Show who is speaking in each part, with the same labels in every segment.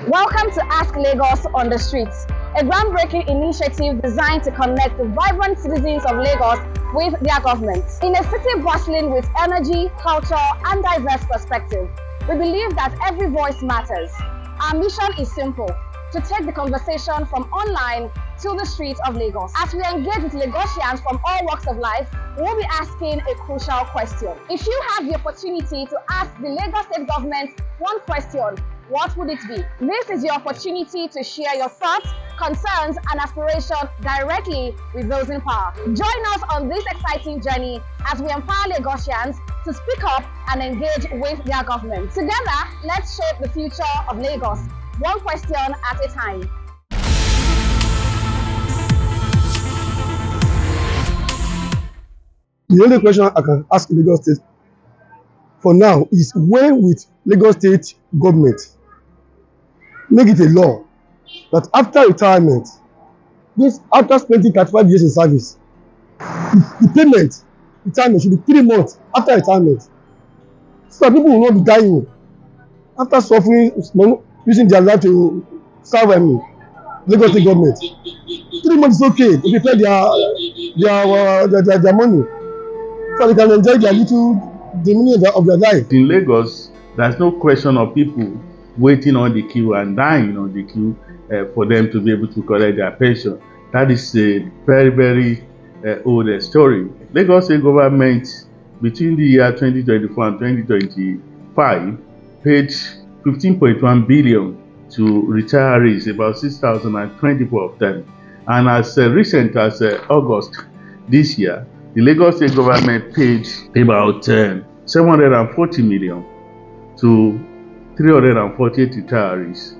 Speaker 1: Welcome to Ask Lagos on the Streets, a groundbreaking initiative designed to connect the vibrant citizens of Lagos with their government. In a city bustling with energy, culture, and diverse perspective, we believe that every voice matters. Our mission is simple: to take the conversation from online to the streets of Lagos. As we engage with Lagosians from all walks of life, we'll be asking a crucial question. If you have the opportunity to ask the Lagos State government one question, what would it be? This is your opportunity to share your thoughts, concerns, and aspirations directly with those in power. Join us on this exciting journey as we empower Lagosians to speak up and engage with their government. Together, let's shape the future of Lagos, one question at a time.
Speaker 2: The only question I can ask Lagos State for now is, when will Lagos State government make it a law that after retirement, this after spending 35 years in service, the payment retirement should be 3 months after retirement, so that people will not be dying after suffering, using their life to serve Lagos State government. 3 months is okay to prepare their money, so they can enjoy their little the meaning of their life.
Speaker 3: In Lagos, there's no question of people waiting on the queue and dying on the queue for them to be able to collect their pension. That is a very, very old story. Lagos State government between the year 2024 and 2025 paid 15.1 billion to retirees, about 6,024 of them. And as recent as August this year, the Lagos State government paid about 740 million to 348 retirees,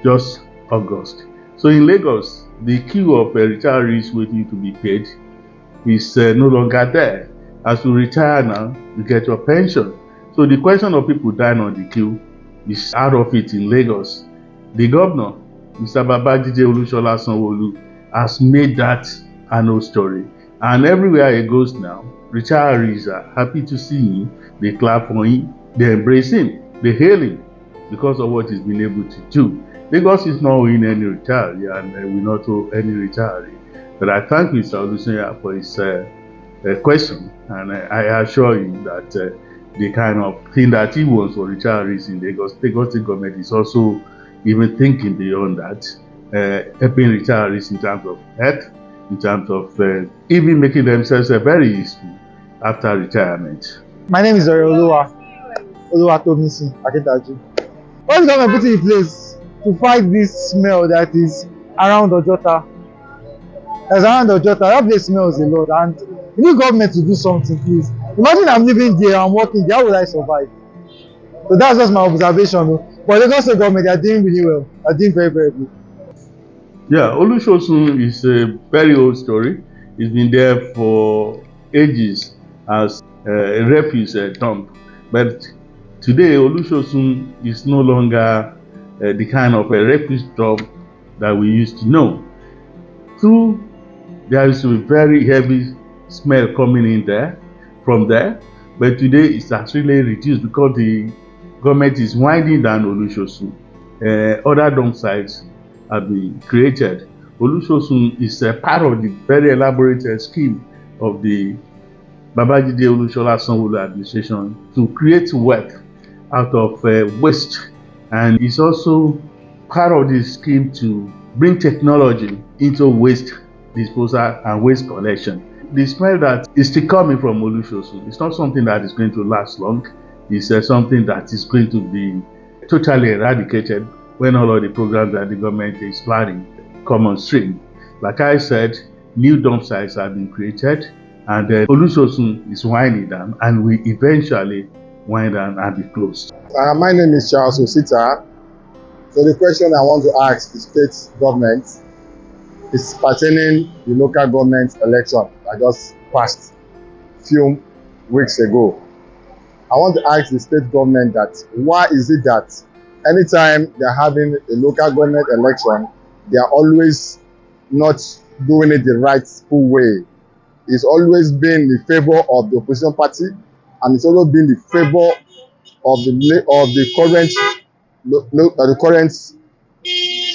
Speaker 3: just August. So in Lagos, the queue of retirees waiting to be paid is no longer there. As you retire now, you get your pension. So the question of people dying on the queue is out of it in Lagos. The governor, Mr. Babajide Olusola Sanwo-Olu, has made that an old story. And everywhere he goes now, retirees are happy to see him. They clap for him, they embrace him, they hail him because of what he's been able to do. Lagos is not owing any retiree, and will not owe any retiree. But I thank Mr. Olusola for his question, and I assure him that the kind of thing that he wants for retirees in Lagos State government is also even thinking beyond that, helping retirees in terms of health, in terms of even making themselves very useful after retirement.
Speaker 4: My name is Oluwatomisin Akintaji. What is government putting in place to fight this smell that is around Ojota? As around Ojota, that place smells a lot, and we need government to do something, please. Imagine I'm living there, I'm working there, how will I survive? So that's just my observation. But the Lagos State government, they are doing really well. They are doing very, very good.
Speaker 3: Yeah, Olusosun is a very old story. It's been there for ages as a refuse dump. But today, Olusosun is no longer the kind of a refuse dump that we used to know. True, there is a very heavy smell coming in there, from there, but today it's actually reduced because the government is winding down Olusosun. Other dump sites have been created. Olusosun is a part of the very elaborate scheme of the Babajide Olusola Sanwo-Olu administration to create wealth out of waste, and it's also part of the scheme to bring technology into waste disposal and waste collection. The smell that is still coming from Olusosun is not something that is going to last long. It's something that is going to be totally eradicated when all of the programs that the government is planning come on stream. Like I said, new dump sites have been created, and Olusosun is winding down and will eventually wind down and be closed.
Speaker 5: My name is Charles Osita. So the question I want to ask the state government is pertaining the local government election that just passed a few weeks ago. I want to ask the state government that why is it that anytime they're having a local government election, they are always not doing it the right full way. It's always been the favor of the opposition party, and it's also been the favor of the current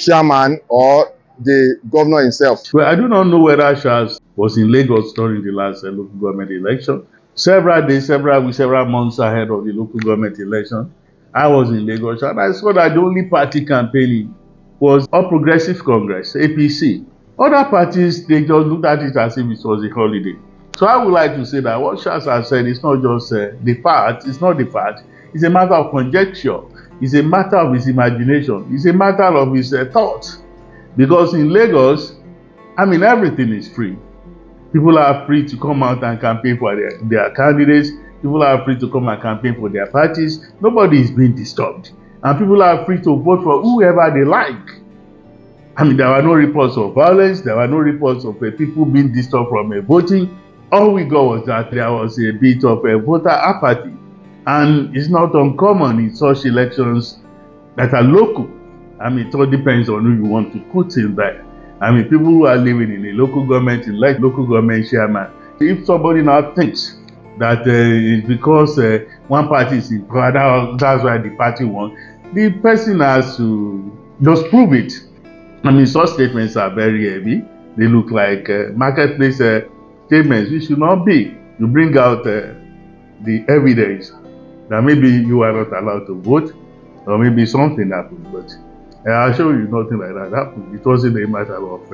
Speaker 5: chairman or the governor himself?
Speaker 3: Well, I do not know whether Charles was in Lagos during the last local government election. Several days, several weeks, several months ahead of the local government election, I was in Lagos and I saw that the only party campaigning was All Progressive Congress, APC. Other parties, they just looked at it as if it was a holiday. So I would like to say that what Charles has said is not just the fact, it's not the fact, it's a matter of conjecture, it's a matter of his imagination, it's a matter of his thoughts. Because in Lagos, I mean, everything is free. People are free to come out and campaign for their candidates. People are free to come and campaign for their parties. Nobody is being disturbed. And people are free to vote for whoever they like. I mean, there were no reports of violence. There were no reports of people being disturbed from voting. All we got was that there was a bit of a voter apathy. And it's not uncommon in such elections that are local. I mean, it all depends on who you want to put in there. I mean, people who are living in a local government, elect local government chairman. If somebody now thinks that it's because one party is in power, that's why the party won, the person has to just prove it. I mean, such statements are very heavy. They look like marketplace statements. It should not be. You bring out the evidence that maybe you are not allowed to vote, or maybe something happened, but I'll show you nothing like that happened. It wasn't a matter of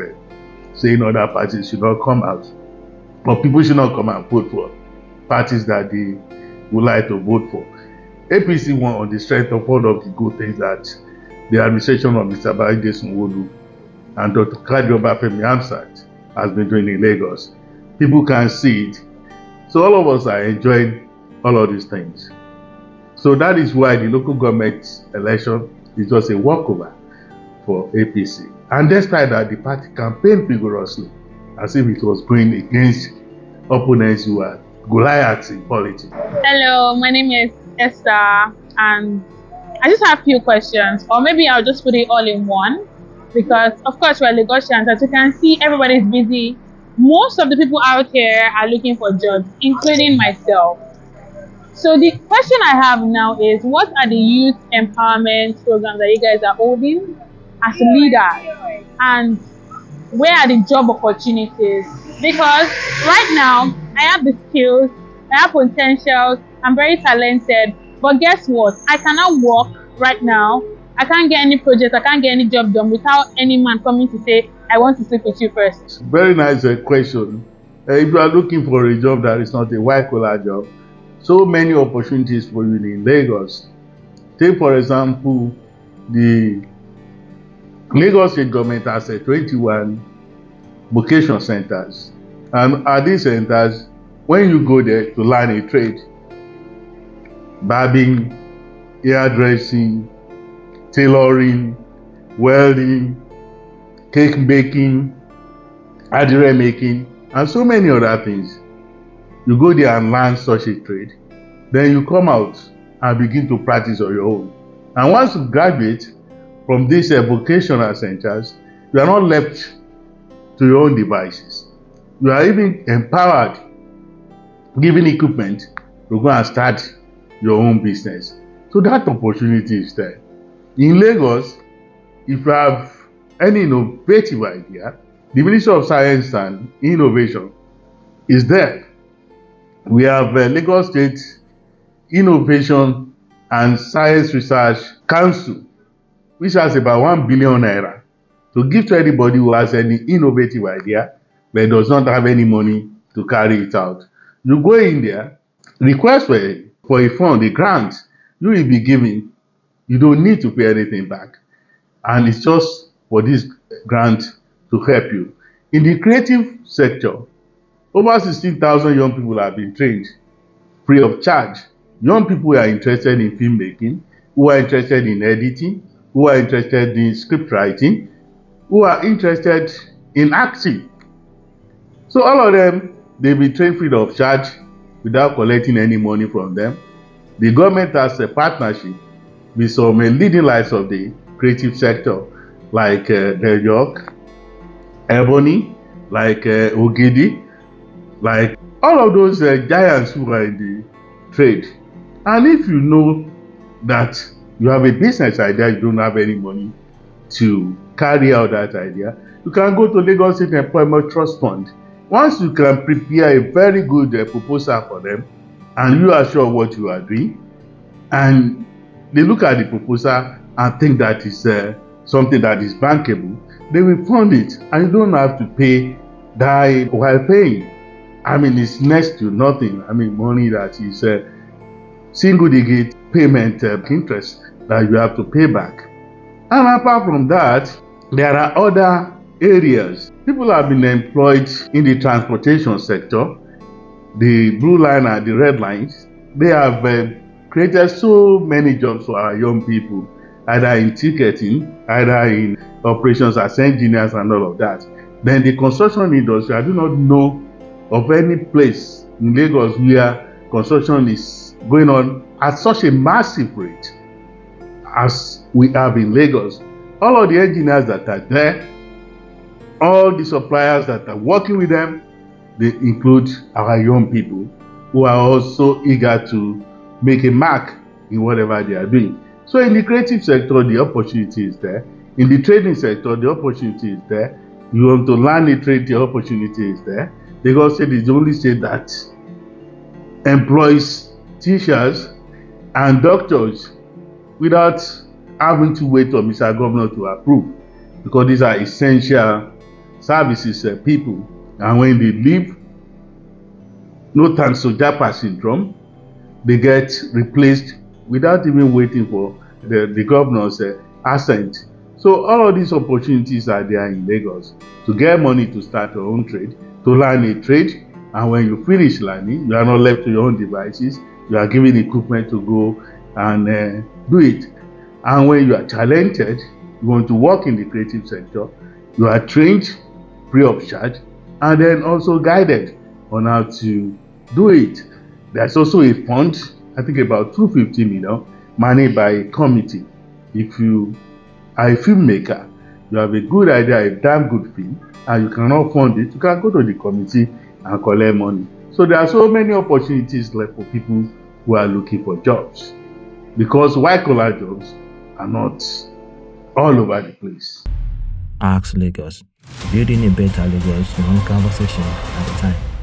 Speaker 3: saying other parties should not come out, or people should not come and vote for parties that they would like to vote for. APC won on the strength of all of the good things that the administration of Mr. Babajide Sanwo-Olu and Dr. Kadi Obafemi Hamzat has been doing in Lagos. People can see it. So all of us are enjoying all of these things. So that is why the local government election is just a walkover for APC. And despite that, the party campaigned vigorously as if it was going against opponents who are Goliaths in politics.
Speaker 6: Hello, my name is Esther, and I just have a few questions, or maybe I'll just put it all in one, because of course we're Lagosians. As you can see, everybody is busy. Most of the people out here are looking for jobs, including myself. So the question I have now is, what are the youth empowerment programs that you guys are holding as leaders, and where are the job opportunities? Because right now I have the skills, I have potentials, I'm very talented, but guess what? I cannot work right now. I can't get any project, I can't get any job done without any man coming to say, I want to sleep with you first.
Speaker 3: Very nice question. If you are looking for a job that is not a white-collar job, so many opportunities for you in Lagos. Take, for example, the Lagos State government has 21 vocation centers. And at these centers, when you go there to learn a trade, barbing, hairdressing, tailoring, welding, cake baking, adire making, and so many other things. You go there and learn such a trade. Then you come out and begin to practice on your own. And once you graduate from these vocational centers, you are not left to your own devices. You are even empowered, given equipment to go and start your own business. So that opportunity is there. In Lagos, if you have any innovative idea, the Ministry of Science and Innovation is there. We have Lagos State Innovation and Science Research Council, which has about 1 billion naira to give to anybody who has any innovative idea but does not have any money to carry it out. You go in there, request for a fund, a grant, you will be given. You don't need to pay anything back. And it's just for this grant to help you. In the creative sector, over 16,000 young people have been trained free of charge. Young people who are interested in filmmaking, who are interested in editing, who are interested in script writing, who are interested in acting. So all of them, they'll be trained free of charge without collecting any money from them. The government has a partnership with some leading lights of the creative sector, like Del York, Ebony, like Ogidi, like all of those giants who are in the trade. And if you know that you have a business idea, you don't have any money to carry out that idea, you can go to Lagos State Employment Trust Fund. Once you can prepare a very good proposal for them, and you are sure what you are doing, and they look at the proposal and think that is something that is bankable, they will fund it, and you don't have to pay that while paying. I mean, it's next to nothing. I mean, money that is single-digit payment interest that you have to pay back. And apart from that, there are other areas. People have been employed in the transportation sector, the blue line and the red lines. They have created so many jobs for our young people, either in ticketing, either in operations as engineers and all of that. Then the construction industry, I do not know of any place in Lagos where construction is going on at such a massive rate as we have in Lagos. All of the engineers that are there, all the suppliers that are working with them, they include our young people who are also eager to make a mark in whatever they are doing. So in the creative sector, the opportunity is there. In the trading sector, the opportunity is there. You want to learn a trade, the opportunity is there. Lagos State is the only state that employs teachers and doctors without having to wait for Mr. Governor to approve, because these are essential services people. And when they leave, no thanks to Japa syndrome, they get replaced without even waiting for the governor's assent. So all of these opportunities are there in Lagos to get money to start your own trade, to learn a trade, and when you finish learning, you are not left to your own devices. You are given equipment to go and do it. And when you are talented, you want to work in the creative sector, you are trained free of charge, and then also guided on how to do it. There's also a fund, I think about 250 million, managed by a committee. If you are a filmmaker, you have a good idea, a damn good film, and you cannot fund it, you can go to the committee and collect money. So there are so many opportunities left for people who are looking for jobs, because white-collar jobs are not all over the place.
Speaker 7: Ask Lagos, building a better Lagos, one conversation at a time.